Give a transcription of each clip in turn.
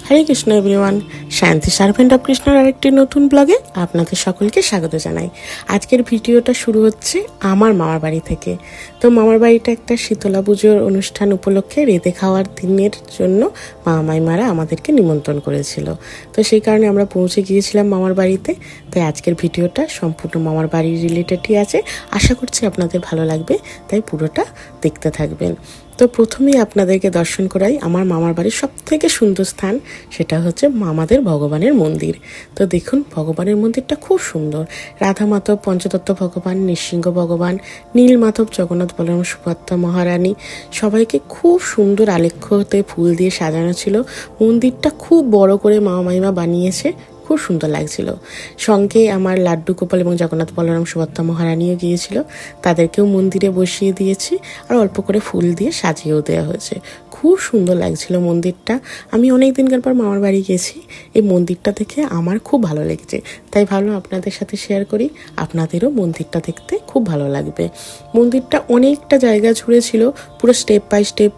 হরে Krishna everyone, শান্তি servant of কৃষ্ণর আরেকটি নতুন ব্লগে আপনাদের সকলকে স্বাগত জানাই। আজকের ভিডিওটা শুরু হচ্ছে আমার মামার বাড়ি থেকে। তো মামার বাড়িটা একটা শীতলা পুজোর অনুষ্ঠান উপলক্ষে রেঁধে খাওয়ার দিনের জন্য মামা মাইমারা আমাদেরকে নিমন্ত্রণ করেছিল। তো সেই কারণে আমরা পৌঁছে গিয়েছিলাম মামার বাড়িতে। তাই আজকের ভিডিওটা সম্পূর্ণ মামার বাড়ির রিলেটেডই আছে। আশা করছি আপনাদের ভালো লাগবে, তাই পুরোটা দেখতে থাকবেন। তো প্রথমেই আপনাদেরকে দর্শন করাই আমার মামার বাড়ির সব থেকে সুন্দর স্থান, সেটা হচ্ছে মামাদের ভগবানের মন্দির। তো দেখুন, ভগবানের মন্দিরটা খুব সুন্দর। রাধা মাধব, পঞ্চতত্ত্ব ভগবান, নৃসিংহ ভগবান, নীল মাধব, জগন্নাথ, বলরাম, সুভদ্রা, মহারানী সবাইকে খুব সুন্দর আলেখ্যতে ফুল দিয়ে সাজানো ছিল। মন্দিরটা খুব বড় করে মামা মাইমা বানিয়েছে, খুব সুন্দর লাগছিল। সঙ্গে আমার লাড্ডু গোপাল এবং জগন্নাথ, বলরাম, সুভদ্রা, মহারানীও গিয়েছিল। তাদেরকেও মন্দিরে বসিয়ে দিয়েছি আর অল্প করে ফুল দিয়ে সাজিয়েও দেওয়া হয়েছে। খুব সুন্দর লাগছিল মন্দিরটা। আমি অনেক দিনকার পর মামার বাড়ি গেছি, এই মন্দিরটা দেখে আমার খুব ভালো লেগেছে। তাই ভাবলাম আপনাদের সাথে শেয়ার করি, আপনাদেরও মন্দিরটা দেখতে খুব ভালো লাগবে। মন্দিরটা অনেকটা জায়গা জুড়ে ছিল, পুরো স্টেপ বাই স্টেপ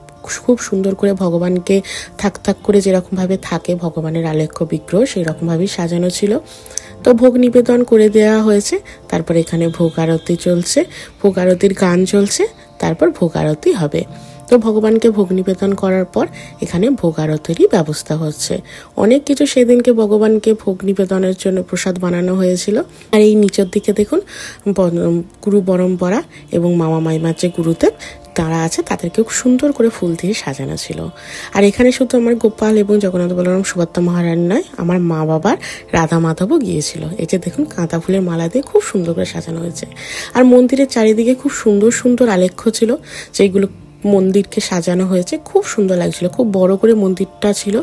খুব সুন্দর করে ভগবানকে থাক থাক করে যেরকমভাবে থাকে ভগবানের আলেখ্য বিগ্রহ, সেই রকমভাবেই সাজানো ছিল। তো ভোগ নিবেদন করে দেওয়া হয়েছে। তারপর এখানে ভোগ আরতি চলছে, ভোগ আরতির গান চলছে, তারপর ভোগ আরতি হবে। তো ভগবানকে ভোগ নিবেদন করার পর এখানে ভোগ আরতিরই ব্যবস্থা হচ্ছে। অনেক কিছু সেদিনকে ভগবানকে ভোগ নিবেদনের জন্য প্রসাদ বানানো হয়েছিল। আর এই নিচের দিকে দেখুন, গুরু পরম্পরা এবং মামা মাইমার যে গুরুদেব তারা আছে, তাদেরকে খুব সুন্দর করে ফুল দিয়ে সাজানো ছিল। আর এখানে শুধু আমার গোপাল এবং জগন্নাথ, বলরাম, সুভদ্রা, মহারানী নয়, আমার মা বাবার রাধা মাধবও গিয়েছিল। এই যে দেখুন, কাঁদা ফুলের মালা দিয়ে খুব সুন্দর করে সাজানো হয়েছে। আর মন্দিরের চারিদিকে খুব সুন্দর সুন্দর আলেখ্য ছিল, যেগুলো মন্দিরকে সাজানো হয়েছে। খুব সুন্দর লাগছিল, খুব বড় করে মন্দিরটা ছিল।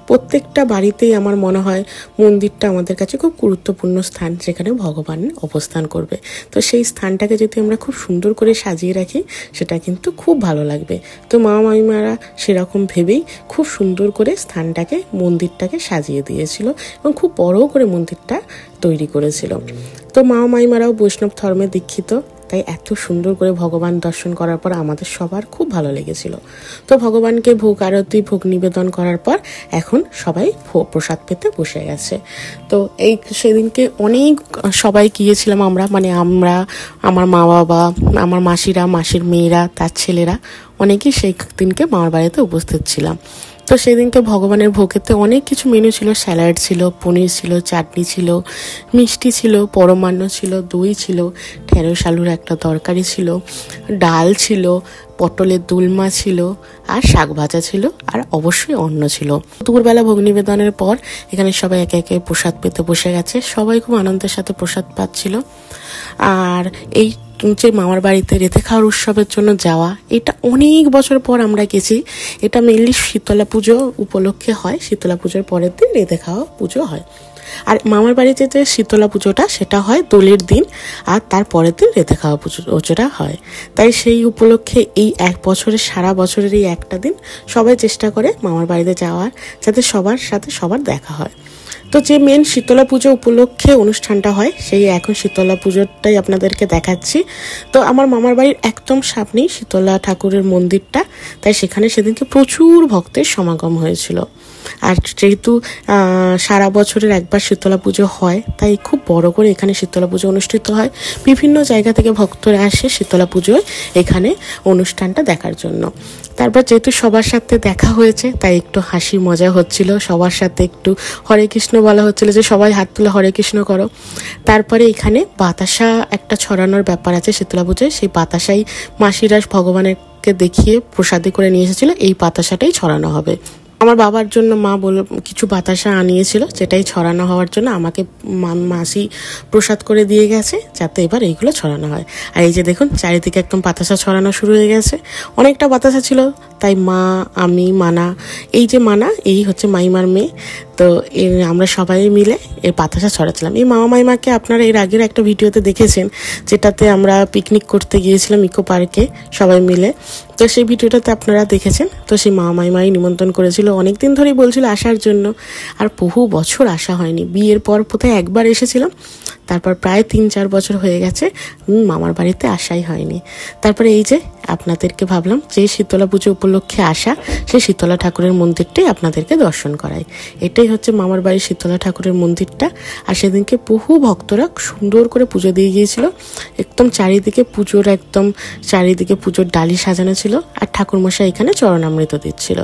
প্রত্যেকটা বাড়িতেই আমার মনে হয় মন্দিরটা আমাদের কাছে খুব গুরুত্বপূর্ণ স্থান, যেখানে ভগবান অবস্থান করবে। তো সেই স্থানটাকে যদি আমরা খুব সুন্দর করে সাজিয়ে রাখি, সেটা কিন্তু খুব ভালো লাগবে। তো মামা মামিমারা সেরকম ভেবেই খুব সুন্দর করে স্থানটাকে, মন্দিরটাকে সাজিয়ে দিয়েছিল এবং খুব বড় করে মন্দিরটা তৈরি করেছিল। তো মামা মামিমারাও বৈষ্ণব ধর্মে দীক্ষিত, তাই এত সুন্দর করে ভগবান দর্শন করার পর আমাদের সবার খুব ভালো লেগেছিল। তো ভগবানকে ভোগ আরতি, ভোগ নিবেদন করার পর এখন সবাই প্রসাদ পেতে বসে গেছে। তো এই সেদিনকে অনেক সবাই গিয়েছিলাম আমরা, মানে আমরা, আমার মা বাবা, আমার মাসিরা, মাসির মেয়েরা, তার ছেলেরা, অনেকেই সেই দিনকে মামার বাড়িতে উপস্থিত ছিলাম। তো সেদিনকে ভগবানের ভোগেতে অনেক কিছু মেনু ছিল। স্যালাড ছিল, পনির ছিল, চাটনি ছিল, মিষ্টি ছিল, পরমান্ন ছিল, দই ছিল, ঢেঁড়স আলুর একটা তরকারি ছিল, ডাল ছিল, পটলের দুলমা ছিল, আর শাক ভাজা ছিল, আর অবশ্যই অন্ন ছিল। দুপুরবেলা ভোগ নিবেদনের পর এখানে সবাই একে একে প্রসাদ পেতে বসে গেছে। সবাই খুব আনন্দের সাথে প্রসাদ পাচ্ছিল। আর এই যে মামার বাড়িতে রেঁধে খাওয়ার উৎসবের জন্য যাওয়া, এটা অনেক বছর পর আমরা গেছি। এটা মেনলি শীতলা পুজো উপলক্ষে হয়। শীতলা পুজোর পরের দিন রেঁধে খাওয়া পুজো হয়। আর মামার বাড়িতে যে শীতলা পুজোটা, সেটা হয় দোলের দিন, আর তার পরের দিন রেঁধে খাওয়া পুজোটা হয়। তাই সেই উপলক্ষে এই এক বছরের, সারা বছরের এই একটা দিন সবাই চেষ্টা করে মামার বাড়িতে যাওয়ার, যাতে সবার সাথে সবার দেখা হয়। তো যে মেন শীতলা পুজো উপলক্ষে অনুষ্ঠানটা হয়, সেই এখন শীতলা পুজোটাই আপনাদেরকে দেখাচ্ছি। তো আমার মামার বাড়ির একদম সামনেই শীতলা ঠাকুরের মন্দিরটা, তাই সেখানে সেদিনকে প্রচুর ভক্তের সমাগম হয়েছিল। আর যেহেতু সারা বছরের একবার শীতলা পুজো হয়, তাই খুব বড় করে এখানে শীতলা পুজো অনুষ্ঠিত হয়। বিভিন্ন জায়গা থেকে ভক্তরা আসে শীতলা পুজোয় এখানে অনুষ্ঠানটা দেখার জন্য। তারপর যেহেতু সবার সাথে দেখা হয়েছে, তাই একটু হাসি মজা হচ্ছিল। সবার সাথে একটু হরে কৃষ্ণ বলা হচ্ছিল, যে সবাই হাত তুলে হরে কৃষ্ণ করো। তারপরে এখানে বাতাসা একটা ছড়ানোর ব্যাপার আছে শীতলা পুজোয়। সেই বাতাসাই মাসিরা ভগবানকে দেখিয়ে প্রসাদে করে নিয়ে এসেছিল, এই বাতাসাটাই ছড়ানো হবে। আমার বাবার জন্য মা কিছু বাতাসা আনিয়েছিল, যেটাই ছড়ানো হওয়ার জন্য আমাকে মাসি প্রসাদ করে দিয়ে গেছে, যাতে এবার এইগুলো ছড়ানো হয়। আর এই যে দেখুন, চারিদিকে একদম বাতাসা ছড়ানো শুরু হয়ে গেছে। অনেকটা বাতাসা ছিল, তাই মা, আমি, মানা, এই যে মানা, এই হচ্ছে মাইমার মেয়ে, তো আমরা সবাই মিলে এই বাতাসা ছড়াচ্ছিলাম। এই মামা মাইমাকে আপনারা এর আগের একটা ভিডিওতে দেখেছেন, যেটাতে আমরা পিকনিক করতে গিয়েছিলাম ইকো পার্কে সবাই মিলে। তো সেই ভিডিওটাতে আপনারা দেখেছেন। তো সেই মামা মাইমাই নিমন্ত্রণ করেছিল, অনেকদিন ধরেই বলছিল আসার জন্য, আর বহু বছর আসা হয়নি। বিয়ের পর কোথায় একবার এসেছিলাম, তারপর প্রায় 3-4 বছর হয়ে গেছে মামার বাড়িতে আসাই হয়নি। তারপরে এই যে আপনাদেরকে ভাবলাম যে শীতলা পুজো উপলক্ষে আসা, সেই শীতলা ঠাকুরের মন্দিরটাই আপনাদেরকে দর্শন করাই। এটাই হচ্ছে মামার বাড়ির শীতলা ঠাকুরের মন্দিরটা। আর সেদিনকে বহু ভক্তরা সুন্দর করে পুজো দিয়ে গিয়েছিল। একদম চারিদিকে পুজোর ডালি সাজানো ছিল, আর ঠাকুরমশাই এখানে চরণামৃত দিচ্ছিল।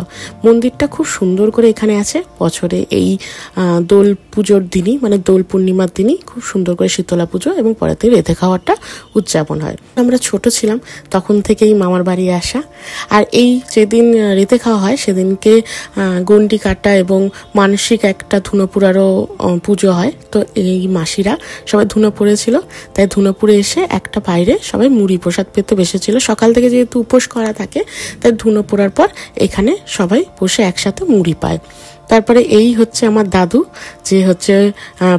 মন্দিরটা খুব সুন্দর করে এখানে আছে। বছরে এই দোল পুজোর দিনই, মানে দোল পূর্ণিমার দিনই খুব সুন্দর করে শীতলা পুজো এবং পরের দিন রেঁধে খাওয়াটা উদযাপন হয়। আমরা ছোট ছিলাম তখন থেকেই মামার বাড়ি আসা। আর এই যেদিন রেঁধে খাওয়া হয় সেদিনকে গন্ডি কাটা এবং মানসিক একটা ধুনোপুরারও পুজো হয়। তো এই মাসিরা সবাই ধুনো পড়েছিল, তাই ধুনো পুড়ে এসে একটা বাইরে সবাই মুড়ি প্রসাদ পেতে বসেছিল। সকাল থেকে যেহেতু উপোস করা থাকে, তাই ধুনো পোড়ার পর এখানে সবাই বসে একসাথে মুড়ি পায়। তারপরে এই হচ্ছে আমার দাদু, যে হচ্ছে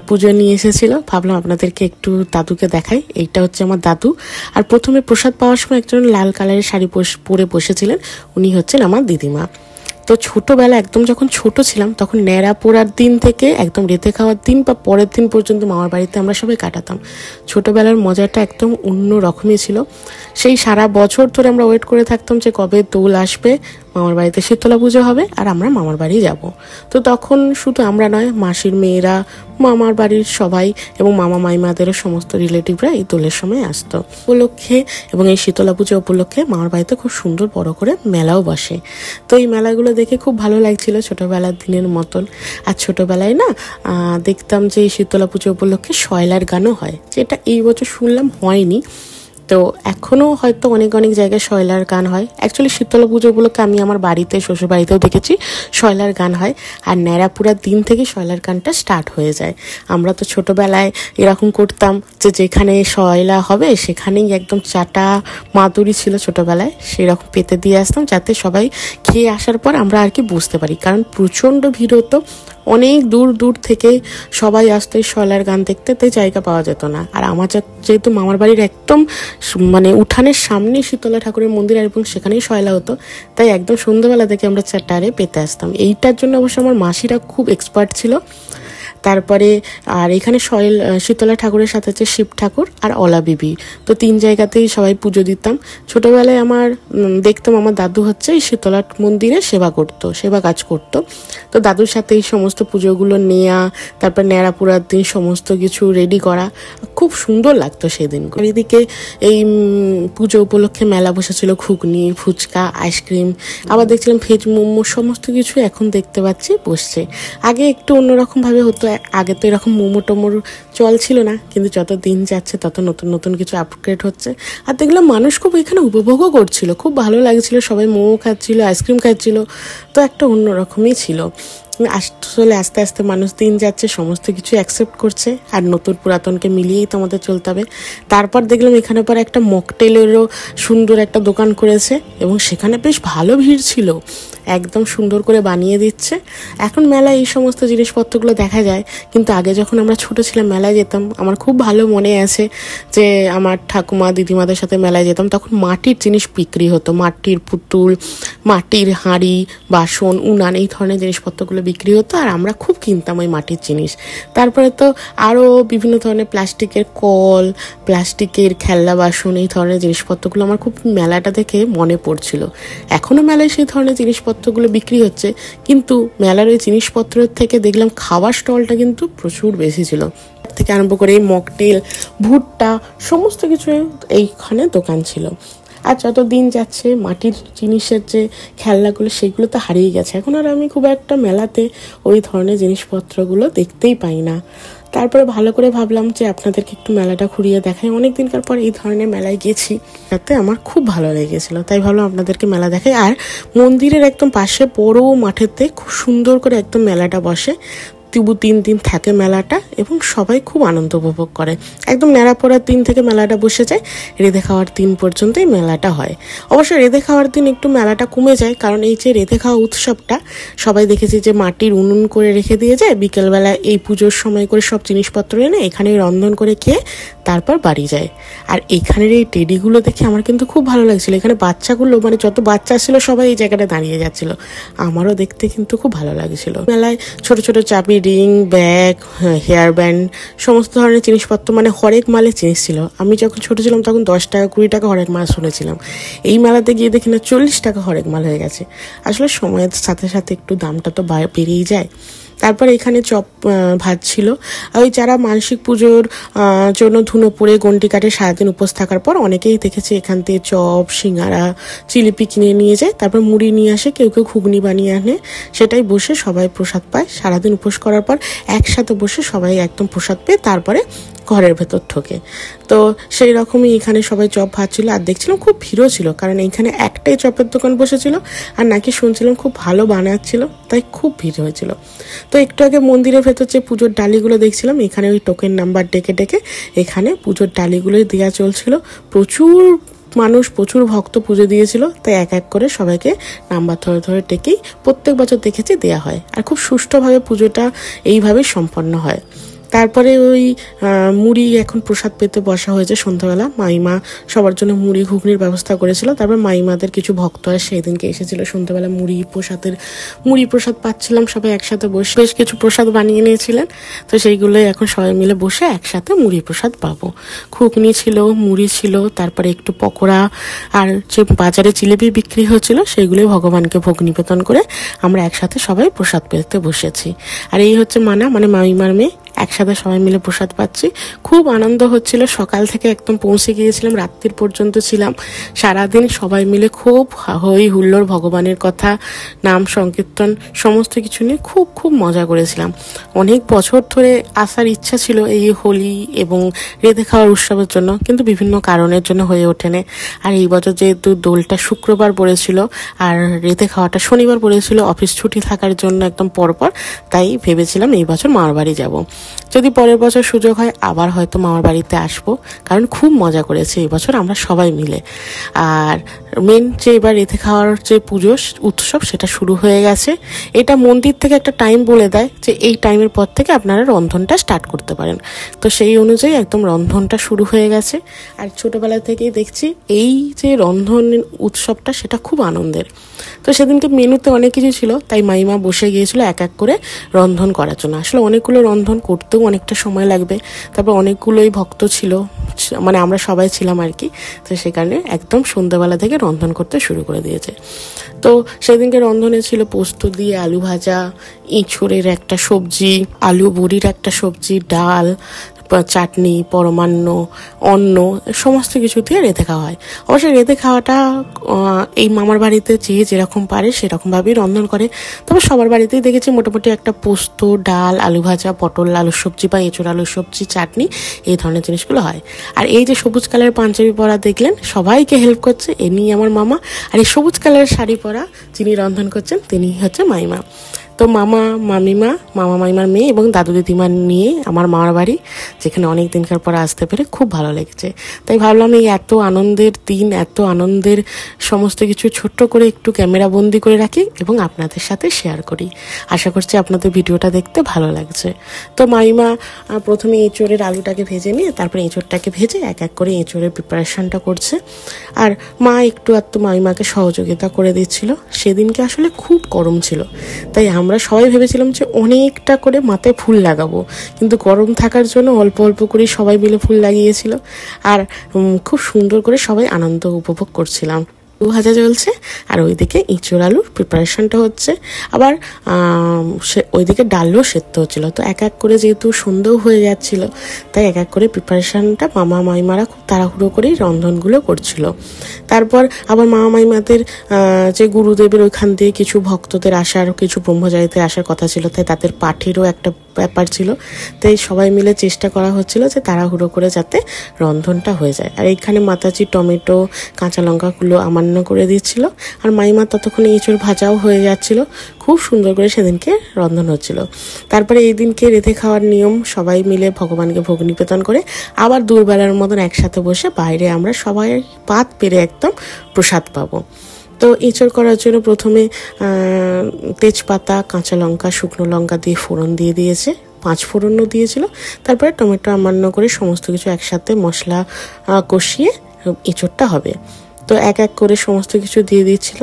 পুজো নিয়ে এসেছিল। ভাবলাম আপনাদেরকে একটু দাদুকে দেখাই। এইটা হচ্ছে আমার দাদু। আর প্রথমে প্রসাদ পাওয়ার সময় একজন লাল কালারের শাড়ি পরে বসেছিলেন, উনি হচ্ছেন আমার দিদিমা। তো ছোটবেলা একদম যখন ছোট ছিলাম তখন ন্যাড়া পোড়ার দিন থেকে একদম রেঁধে খাওয়ার দিন বা পরের দিন পর্যন্ত মামার বাড়িতে আমরা সবাই কাটাতাম। ছোটবেলার মজাটা একদম অন্য রকমই ছিল। সেই সারা বছর ধরে আমরা ওয়েট করে থাকতাম যে কবে দোল আসবে, মামার বাড়িতে শীতলা পুজো হবে আর আমরা মামার বাড়ি যাব। তো তখন শুধু আমরা নয়, মাসির মেয়েরা, মামার বাড়ির সবাই এবং মামা মাইমাদেরও সমস্ত রিলেটিভরা এই দোলের সময় আসতো। উপলক্ষে এবং এই শীতলা পুজো উপলক্ষে মামার বাড়িতে খুব সুন্দর বড় করে মেলাও বসে। তো এই মেলাগুলো দেখে খুব ভালো লাগছিল, ছোটবেলার দিনের মতন। আর ছোটবেলায় না দেখতাম যে এই শীতলা পুজো উপলক্ষে শয়লার গানও হয়, যেটা এই বছর শুনলাম হয়নি। তো এখনও হয়তো অনেক জায়গায় শয়লার গান হয়। অ্যাকচুয়ালি শীতলা পুজো উপলক্ষে আমি আমার বাড়িতে, শ্বশুর বাড়িতেও দেখেছি শয়লার গান হয়। আর ন্যাড়াপুরার দিন থেকে শয়লার গানটা স্টার্ট হয়ে যায়। আমরা তো ছোটবেলায় এরকম করতাম যে যেখানে শয়লা হবে সেখানেই একদম চাটা মাদুরি ছিল ছোটবেলায়, সেরকম পেতে দিয়ে আসতাম যাতে সবাই খেয়ে আসার পর আমরা আর কি বুঝতে পারি। কারণ প্রচণ্ড ভিড় হতো, অনেক দূর থেকে সবাই আসতো এই শয়লার গান দেখতে, তাই জায়গা পাওয়া যেত না। আর আমার যেহেতু মামার বাড়ির একদম মানে উঠানের সামনে শীতলা ঠাকুরের মন্দির এবং সেখানেই শয়লা হতো, তাই একদম সন্ধ্যাবেলা থেকে আমরা চারটারে পেতে আসতাম। এইটার জন্য অবশ্য আমার মাসিরা খুব এক্সপার্ট ছিল। তারপরে আর এখানে শীতলা ঠাকুরের সাথে আছে শিব ঠাকুর আর অলা বিবি, তো 3 জায়গাতেই সবাই পুজো দিতাম। ছোটবেলায় আমার দেখতাম আমার দাদু হচ্ছে এই শীতলা মন্দিরে সেবা কাজ করতো। তো দাদুর সাথে এই সমস্ত পুজোগুলো নেওয়া, তারপর ন্যাড়াপুরার দিন সমস্ত কিছু রেডি করা, খুব সুন্দর লাগতো সেদিন। এদিকে এই পুজো উপলক্ষে মেলা বসেছিল, ঘুগনি, ফুচকা, আইসক্রিম, আবার দেখছিলাম ভেজ মোমো, সমস্ত কিছু এখন দেখতে পাচ্ছি বসছে। আগে একটু অন্যরকম ভাবে হতো, আগে তো এরকম মোমো টোমোর চল ছিল না, কিন্তু যত দিন যাচ্ছে তত নতুন কিছু আপগ্রেড হচ্ছে। আর দেখলাম মানুষ খুব এখানে উপভোগও করছিল, খুব ভালো লাগছিল, সবাই মোমো খাচ্ছিল, আইসক্রিম খাচ্ছিল। তো একটা অন্যরকমই ছিল। আসলে আস্তে আস্তে মানুষ দিন যাচ্ছে, সমস্ত কিছু অ্যাকসেপ্ট করছে, আর নতুন পুরাতনকে মিলিয়েই তো আমাদের চলতে হবে। তারপর দেখলাম এখানে পর একটা মকটেলেরও সুন্দর একটা দোকান করেছে এবং সেখানে বেশ ভালো ভিড় ছিল, একদম সুন্দর করে বানিয়ে দিচ্ছে। এখন মেলায় এই সমস্ত জিনিসপত্রগুলো দেখা যায়, কিন্তু আগে যখন আমরা ছোট ছিলাম মেলায় যেতাম, আমার খুব ভালো মনে আছে যে আমার ঠাকুমা দিদিমাদের সাথে মেলায় যেতাম, তখন মাটির জিনিস বিক্রি হতো, মাটির পুতুল, মাটির হাঁড়ি, বাসন, উনান, এই ধরনের জিনিসপত্রগুলো বিক্রি হতো, আর আমরা খুব কিনতাম ওই মাটির জিনিস। তারপরে তো আরও বিভিন্ন ধরনের প্লাস্টিকের কল, প্লাস্টিকের খেলনা বাসন, এই ধরনের জিনিসপত্রগুলো আমার খুব মেলাটা দেখে মনে পড়ছিল। এখনও মেলায় সেই ধরনের জিনিসপত্রগুলো বিক্রি হচ্ছে, কিন্তু মেলার ওই জিনিসপত্রের থেকে দেখলাম খাবার স্টলটা কিন্তু প্রচুর বেশি ছিল। থেকে আরম্ভ করে মকটেল, ভুট্টা, সমস্ত কিছু এইখানে দোকান ছিল। আর যত দিন যাচ্ছে মাটির জিনিসের যে খেলনাগুলো সেগুলো তো হারিয়ে গেছে। এখন আর আমি খুব একটা মেলাতে ওই ধরনের জিনিসপত্রগুলো দেখতেই পাই না। তারপরে ভালো করে ভাবলাম যে আপনাদেরকে একটু মেলাটা ঘুরিয়ে দেখাই। অনেক দিনকার পর এই ধরনের মেলায় গেছি, তাতে আমার খুব ভালো লেগেছিল, তাই ভাবলাম আপনাদেরকে মেলা দেখাই। আর মন্দিরের একদম পাশে বড় মাঠেতে খুব সুন্দর করে একদম মেলাটা বসে, 3 দিন থাকে মেলাটা এবং সবাই খুব আনন্দ উপভোগ করে। একদম ন্যাড়াপড়ার দিন থেকে মেলাটা বসে যায়, রেঁধে খাওয়ার দিন পর্যন্তই মেলাটা হয়। অবশ্য রেঁধে খাওয়ার দিন একটু মেলাটা কমে যায়, কারণ এই যে রেঁধে খাওয়া উৎসবটা সবাই দেখেছি যে মাটির উনুন করে রেখে দিয়ে যায়, বিকেলবেলা এই পুজোর সময় করে সব জিনিসপত্র এনে এখানে রন্ধন করে খেয়ে তারপর বাড়ি যায়। আর এখানের এই টেডিগুলো দেখে আমার কিন্তু খুব ভালো লাগছিল। এখানে বাচ্চাগুলো, মানে যত বাচ্চা ছিল সবাই এই জায়গাটা দাঁড়িয়ে যাচ্ছিল, আমারও দেখতে কিন্তু খুব ভালো লাগছিল। মেলায় ছোট ছোট চাবির রিং, ব্যাগ, হেয়ার ব্যান্ড, সমস্ত ধরনের জিনিসপত্র, মানে হরেক মালের জিনিস ছিল। আমি যখন ছোট ছিলাম তখন 10 টাকা 20 টাকা হরেক মাল শুনেছিলাম। এই মেলাতে গিয়ে দেখি না 40 টাকা হরেক মাল হয়ে গেছে। আসলে সময়ের সাথে সাথে একটু দামটা তো বেড়েই যায়। তারপর এখানে চপ ভাজছিল। ওই যারা মানসিক পুজোর জন্য ধুনো পরে গন্ডি কাটে সারাদিন উপোস থাকার পর অনেকেই দেখেছি এখান থেকে চপ, সিঙ্গারা, জিলিপি কিনে নিয়ে যায়। তারপর মুড়ি নিয়ে আসে, কেউ কেউ ঘুগনি বানিয়ে আনে, সেটাই বসে সবাই প্রসাদ পায়। সারাদিন উপোস করার পর একসাথে বসে সবাই একদম প্রসাদ পেয়ে তারপরে ঘরের ভেতর ঢোকে। তো সেই রকমই এখানে সবাই চপ ভাজছিল। আর দেখছিলাম খুব ভিড়ও ছিল, কারণ এইখানে একটাই চপের দোকান বসেছিল আর নাকি শুনছিলাম খুব ভালো বানাচ্ছিল, তাই খুব ভিড় হয়েছিল। তো একটু আগে মন্দিরের ভেতর যে পুজোর ডালিগুলো দেখছিলাম, এখানে ওই টোকেন নাম্বার ডেকে ডেকে এখানে পুজোর ডালিগুলো দেওয়া চলছিল। প্রচুর মানুষ, প্রচুর ভক্ত পুজো দিয়েছিল, তাই এক এক করে সবাইকে নাম্বার ধরে ধরে ডেকেই প্রত্যেক বছর দেখেছি দেয়া হয়। আর খুব সুষ্ঠুভাবে পুজোটা এইভাবেই সম্পন্ন হয়। তারপরে ওই মুড়ি এখন প্রসাদ পেতে বসা হয়েছে সন্ধ্যাবেলা। মাইমা সবার জন্য মুড়ি ঘুগনির ব্যবস্থা করেছিল। তারপর মাইমাদের কিছু ভক্ত আর সেই দিনকে এসেছিল সন্ধ্যাবেলা মুড়ি প্রসাদ পাচ্ছিলাম সবাই একসাথে বসে। বেশ কিছু প্রসাদ বানিয়ে নিয়েছিলেন, তো সেইগুলোই এখন সবাই মিলে বসে একসাথে মুড়ি প্রসাদ পাবো। ঘুগনি ছিল, মুড়ি ছিল, তারপরে একটু পকোড়া আর যে বাজারে জিলিপি বিক্রি হচ্ছিল সেইগুলোই ভগবানকে ভোগ নিবেদন করে আমরা একসাথে সবাই প্রসাদ পেতে বসেছি। আর এই হচ্ছে মানা, মানে মামিমার মেয়ে। একসাথে সবাই মিলে প্রসাদ পাচ্ছি, খুব আনন্দ হচ্ছিল। সকাল থেকে একদম পৌঁছে গিয়েছিলাম, রাত্রির পর্যন্ত ছিলাম। সারাদিন সবাই মিলে খুব হই হুল্লোড়, ভগবানের কথা, নাম সংকীর্তন সমস্ত কিছু নিয়ে খুব খুব মজা করেছিলাম। অনেক বছর ধরে আসার ইচ্ছা ছিল এই হোলি এবং রেঁধে খাওয়ার উৎসবের জন্য, কিন্তু বিভিন্ন কারণের জন্য হয়ে ওঠেনি। আর এই বছর যেহেতু দোলটা শুক্রবার পড়েছিল আর রেঁধে খাওয়াটা শনিবার পড়েছিল, অফিস ছুটি থাকার জন্য একদম পরপর, তাই ভেবেছিলাম এই বছর মামার বাড়ি যাব। যদি পরের বছর সুযোগ হয় আবার হয়তো মামার বাড়িতে আসবো, কারণ খুব মজা করেছে এই বছর আমরা সবাই মিলে। আর মেন যে এবার রেঁধে খাওয়ার যে পুজো উৎসব সেটা শুরু হয়ে গেছে। এটা মন্দির থেকে একটা টাইম বলে দেয় যে এই টাইমের পর থেকে আপনারা রন্ধনটা স্টার্ট করতে পারেন। তো সেই অনুযায়ী একদম রন্ধনটা শুরু হয়ে গেছে। আর ছোটবেলা থেকেই দেখছি এই যে রন্ধন উৎসবটা সেটা খুব আনন্দের। তো সেদিনকে মেনুতে অনেক কিছু ছিল, তাই মাইমা বসে গিয়েছিল এক এক করে রন্ধন করার জন্য। আসলে অনেকগুলো রন্ধন করতেও অনেকটা সময় লাগবে, তারপর অনেকগুলোই ভক্ত ছিল, মানে আমরা সবাই ছিলাম আর কি। তো সেই কারণে একদম সন্ধ্যাবেলা থেকে রন্ধন করতে শুরু করে দিয়েছে। তো সেদিনকে রন্ধনে ছিল পোস্ত দিয়ে আলু ভাজা, ইঁচড়ের একটা সবজি, আলু বড়ির একটা সবজি, ডাল, চাটনি, পরমান্ন, অন্ন, সমস্ত কিছু দিয়ে রেঁধে খাওয়া হয়। অবশ্যই রেঁধে খাওয়াটা এই মামার বাড়িতে যে যেরকম পারে সেরকমভাবেই রন্ধন করে। তবে সবার বাড়িতেই দেখেছি মোটামুটি একটা পোস্ত, ডাল, আলু ভাজা, পটল আলুর সবজি বা এঁচড় আলুর সবজি, চাটনি, এই ধরনের জিনিসগুলো হয়। আর এই যে সবুজ কালারের পাঞ্জাবি পরা দেখলেন, সবাইকে হেল্প করছে এমনি আমার মামা। আর এই সবুজ কালারের শাড়ি পরা যিনি রন্ধন করছেন তিনি হচ্ছে মাইমা। তো মামা মাইমার মেয়ে এবং দাদু দিদিমা নিয়ে আমার মামার বাড়ি, যেখানে অনেক দিনকার পর আসতে পেরে খুব ভালো লেগেছে। তাই ভাবলাম এই এত আনন্দের দিন, এত আনন্দের সমস্ত কিছু ছোট্ট করে একটু ক্যামেরা বন্দি করে রাখি এবং আপনাদের সাথে শেয়ার করি। আশা করছি আপনাদের ভিডিওটা দেখতে ভালো লাগছে। তো মাইমা প্রথমে এঁচড়ের আলুটাকে ভেজে নিয়ে তারপরে এঁচড়টাকে ভেজে এক এক করে এঁচড়ের প্রিপারেশনটা করছে। আর মা একটু মাইমাকে সহযোগিতা করে দিচ্ছিল। সেদিনকে আসলে খুব গরম ছিল, তাই আমরা সবাই ভেবেছিলাম যে অনেকটা করে মাথায় ফুল লাগাবো, কিন্তু গরম থাকার জন্য অল্প অল্প করে সবাই মিলে ফুল লাগিয়েছিল। আর খুব সুন্দর করে সবাই আনন্দ উপভোগ করছিলাম। ভাজা চলছে আর ওইদিকে ইঁচড় আলুর প্রিপারেশনটা হচ্ছে। আবার ওইদিকে ডালও সেদ্ধ হচ্ছিল। তো এক এক করে যেহেতু সন্ধ্যেও হয়ে যাচ্ছিল, তাই এক এক করে প্রিপারেশনটা মামা মাইমারা খুব তাড়াহুড়ো করেই রন্ধনগুলো করছিল। তারপর আবার মামা মাইমাদের যে গুরুদেবের ওইখান দিয়ে কিছু ভক্তদের আসার, কিছু ব্রহ্মচারীতে আসার কথা ছিল, তাই তাদের পাঠেরও একটা ব্যাপার ছিল। তাই সবাই মিলে চেষ্টা করা হচ্ছিল যে তাড়াহুড়ো করে যাতে রন্ধনটা হয়ে যায়। আর এইখানে মাতাজি টমেটো, কাঁচা লঙ্কাগুলো আমান্য করে দিচ্ছিল। আর মাইমা ততক্ষণে এঁচড় ভাজাও হয়ে যাচ্ছিল। খুব সুন্দর করে সেদিনকে রন্ধন হচ্ছিল। তারপরে এই দিনকে রেঁধে খাওয়ার নিয়ম, সবাই মিলে ভগবানকে ভোগ নিবেদন করে আবার দুর্বেলার মতন একসাথে বসে বাইরে আমরা সবাই পাত পেরে একদম প্রসাদ পাবো। তো এঁচড় করার জন্য প্রথমে তেজপাতা, কাঁচা লঙ্কা, শুকনো লঙ্কা দিয়ে ফোড়ন দিয়ে দিয়েছে, 5 ফোড়নও দিয়েছিল। তারপরে টমেটো আমান্য করে সমস্ত কিছু একসাথে মশলা কষিয়ে এঁচড়টা হবে। তো তো এক এক করে সমস্ত কিছু দিয়ে দিচ্ছিল।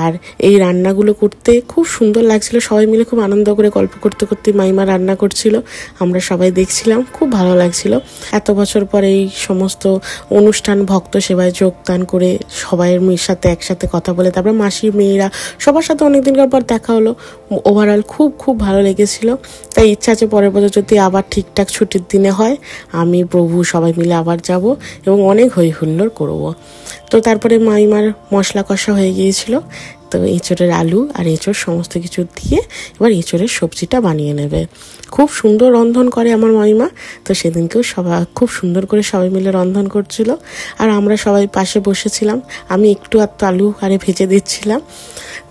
আর এই রান্নাগুলো করতে খুব সুন্দর লাগছিল, সবাই মিলে খুব আনন্দ করে গল্প করতে করতে মাইমা রান্না করছিল, আমরা সবাই দেখছিলাম, খুব ভালো লাগছিল। এত বছর পর এই সমস্ত অনুষ্ঠান ভক্ত সেবায় যোগদান করে সবাইয়ের সাথে একসাথে কথা বলে, তারপর মাসির মেয়েরা সবার সাথে অনেকদিনকার পর দেখা হলো। ওভারঅল খুব খুব ভালো লেগেছিল। তাই ইচ্ছা আছে পরের বছর যদি আবার ঠিকঠাক ছুটির দিনে হয়, আমি প্রভু সবাই মিলে আবার যাব এবং অনেক হই হুল্লোড় করবো। তো তারপরে মাইমার মশলা কষা হয়ে গিয়েছিল, তো এঁচোড়ের আলু আর এঁচোড় সমস্ত কিছু দিয়ে এবার এঁচোড়ের সবজিটা বানিয়ে নেবে। খুব সুন্দর রন্ধন করে আমার মাইমা। তো সেদিনকেও সবাই খুব সুন্দর করে সবাই মিলে রন্ধন করছিল, আর আমরা সবাই পাশে বসেছিলাম। আমি একটু আলু আরে ভেজে দিচ্ছিলাম।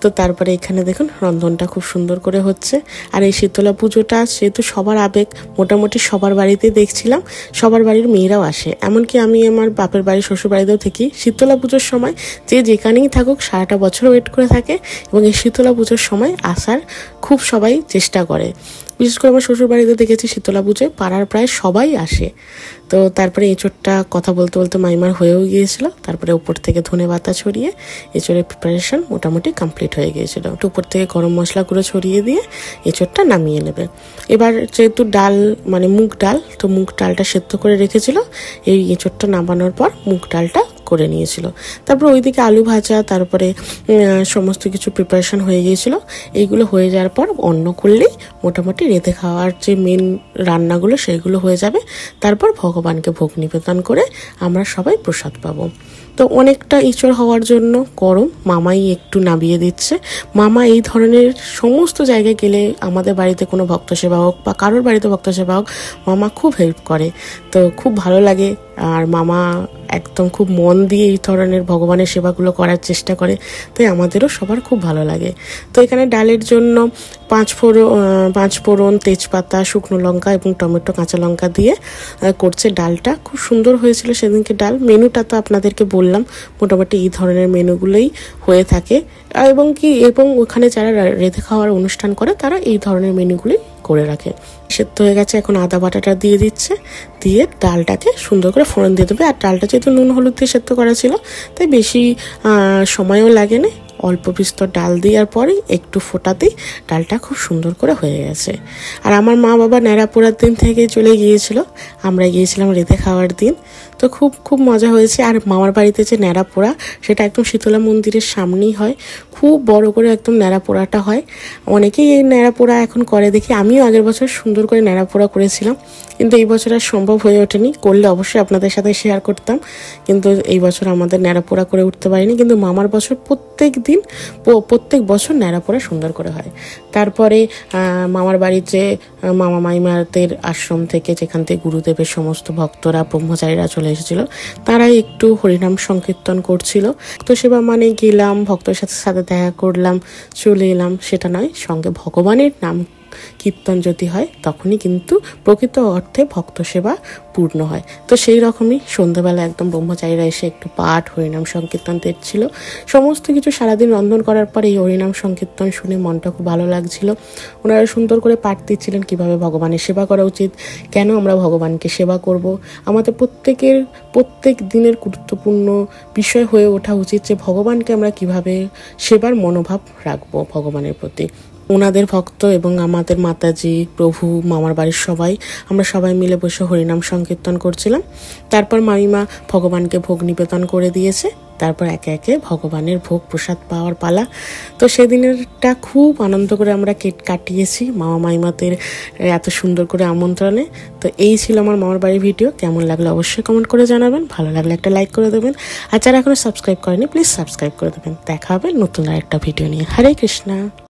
তো তারপরে এখানে দেখুন রন্ধনটা খুব সুন্দর করে হচ্ছে। আর এই শীতলা পুজোটা যেহেতু সবার আবেগ, মোটামুটি সবার বাড়িতেই দেখছিলাম সবার বাড়ির মেয়েরাও আসে। এমনকি আমি আমার বাপের বাড়ি শ্বশুর বাড়িতেও থাকি, শীতলা পুজোর সময় যে যেখানেই থাকুক সারাটা বছর ওয়েট করে থাকে এবং এই শীতলা পুজোর সময় আসার খুব সবাই চেষ্টা করে। বিশেষ করে আমার শ্বশুর বাড়িতে দেখেছি শীতলা পুজোয় পাড়ার প্রায় সবাই আসে। তো তারপরে এঁচোড়টা কথা বলতে বলতে মাইমার হয়েও গিয়েছিল। তারপরে উপর থেকে ধনে পাতা ছড়িয়ে এঁচোড়ের প্রিপারেশন মোটামুটি কমপ্লিট হয়ে গিয়েছিল। উপর থেকে গরম মশলা করে ছড়িয়ে দিয়ে এঁচোড়টা নামিয়ে নেবে। এবার যেহেতু ডাল মানে মুগ ডাল, তো মুগ ডালটা সেদ্ধ করে রেখেছিল, এই এঁচোড়টা নামানোর পর মুগ ডালটা করে নিয়েছিল। তারপর ওইদিকে আলু ভাজা, তারপরে সমস্ত কিছু প্রিপারেশন হয়ে গিয়েছিল। এইগুলো হয়ে যাওয়ার পর অন্ন করলেই মোটামুটি রেঁধে খাওয়ার যে মেন রান্নাগুলো সেগুলো হয়ে যাবে। তারপর ভগবানকে ভোগ নিবেদন করে আমরা সবাই প্রসাদ পাবো। তো অনেকটা ইঁচড় হওয়ার জন্য গরম, মামাই একটু নামিয়ে দিচ্ছে। মামা এই ধরনের সমস্ত জায়গায় গেলে আমাদের বাড়িতে কোনো ভক্ত সেবা হোক বা কারোর বাড়িতে ভক্ত সেবা হোক, মামা খুব হেল্প করে। তো খুব ভালো লাগে। আর মামা একদম খুব মন দিয়ে এই ধরনের ভগবানের সেবাগুলো করার চেষ্টা করে, তাই আমাদেরও সবার খুব ভালো লাগে। তো এখানে ডালের জন্য পাঁচফোড়ন, তেজপাতা, শুকনো লঙ্কা এবং টমেটো, কাঁচা লঙ্কা দিয়ে করছে ডালটা। খুব সুন্দর হয়েছিল সেদিনকে ডাল। মেনুটা তো আপনাদেরকে বললাম, মোটামুটি এই ধরনের মেনুগুলোই হয়ে থাকে এবং ওখানে যারা রেঁধে খাওয়ার অনুষ্ঠান করে তারা এই ধরনের মেনুগুলোই করে রাখে। সেদ্ধ হয়ে গেছে, এখন আদা বাটাটা দিয়ে দিচ্ছে, দিয়ে ডালটাকে সুন্দর করে ফোড়ন দিয়ে দেবে। আর ডালটা যেহেতু নুন হলুদ দিয়ে সেদ্ধ করা ছিল, তাই বেশি সময়ও লাগে না। অল্প বিস্তর ডাল দেওয়ার পরেই একটু ফোটাতেই ডালটা খুব সুন্দর করে হয়ে গেছে। আর আমার মা বাবা ন্যাড়া পোড়ার দিন থেকে চলে গিয়েছিল, আমরা গিয়েছিলাম রেঁধে খাওয়ার দিন। তো খুব খুব মজা হয়েছে। আর মামার বাড়িতে যে ন্যাড়া পোড়া, সেটা একদম শীতলা মন্দিরের সামনেই হয়, খুব বড় করে একদম ন্যাড়া পোড়াটা হয়। অনেকেই এই ন্যাড়া পোড়া এখন করে দেখি, আমিও আগের বছর সুন্দর করে ন্যাড়া পোড়া করেছিলাম, কিন্তু এই বছর আর সম্ভব হয়ে ওঠেনি। করলে অবশ্যই আপনাদের সাথে শেয়ার করতাম, কিন্তু এই বছর আমাদের ন্যাড়া পোড়া করে উঠতে পারিনি। কিন্তু মামার বছর প্রত্যেক বছর ন্যাড়া পোড়া সুন্দর করে হয়। তারপরে মামার বাড়িতে মামা মাইমাদের আশ্রম থেকে, যেখান থেকে গুরুদেবের সমস্ত ভক্তরা ব্রহ্মচারীরা চলে এসেছিল, তারা একটু হরিনাম সংকীর্তন করছিল। তো সেবা মানে গেলাম, ভক্তের সাথে দেখা করলাম, চলে এলাম, সেটা নয়, সঙ্গে ভগবানের নাম কীর্তন যদি হয় তখনই কিন্তু প্রকৃত অর্থে ভক্ত সেবা পূর্ণ হয়। তো সেই রকমই সন্ধ্যাবেলা একদম ব্রহ্মচারীরা এসে একটু পাঠ, হরিনাম সংকীর্তন দিচ্ছিল। সমস্ত কিছু সারাদিন রন্ধন করার পর এই হরিনাম সংকীর্তন শুনে মনটা খুব ভালো লাগছিল। ওনারা সুন্দর করে পাঠ দিচ্ছিলেন কীভাবে ভগবানের সেবা করা উচিত, কেন আমরা ভগবানকে সেবা করব। আমাদের প্রত্যেক দিনের গুরুত্বপূর্ণ বিষয় হয়ে ওঠা উচিত যে ভগবানকে আমরা কিভাবে সেবার মনোভাব রাখবো ভগবানের প্রতি। ওনাদের ভক্ত এবং আমাদের মাতাজি, প্রভু, মামার বাড়ির সবাই, আমরা সবাই মিলে বসে হরিনাম সংকীর্তন করছিলাম। তারপর মামিমা ভগবানকে ভোগ নিবেদন করে দিয়েছে। তারপর একে একে ভগবানের ভোগ প্রসাদ পাওয়ার পালা। তো সেদিনেরটা খুব আনন্দ করে আমরা কাটিয়েছি মামা মাইমাদের এত সুন্দর করে আমন্ত্রণে। তো এই ছিল আমার মামার বাড়ির ভিডিও। কেমন লাগলো অবশ্যই কমেন্ট করে জানাবেন, ভালো লাগলে একটা লাইক করে দেবেন, আর যারা এখনো সাবস্ক্রাইব করেনি প্লিজ সাবস্ক্রাইব করে দেবেন। দেখা হবে নতুন আরেকটা ভিডিও নিয়ে। হরে কৃষ্ণা।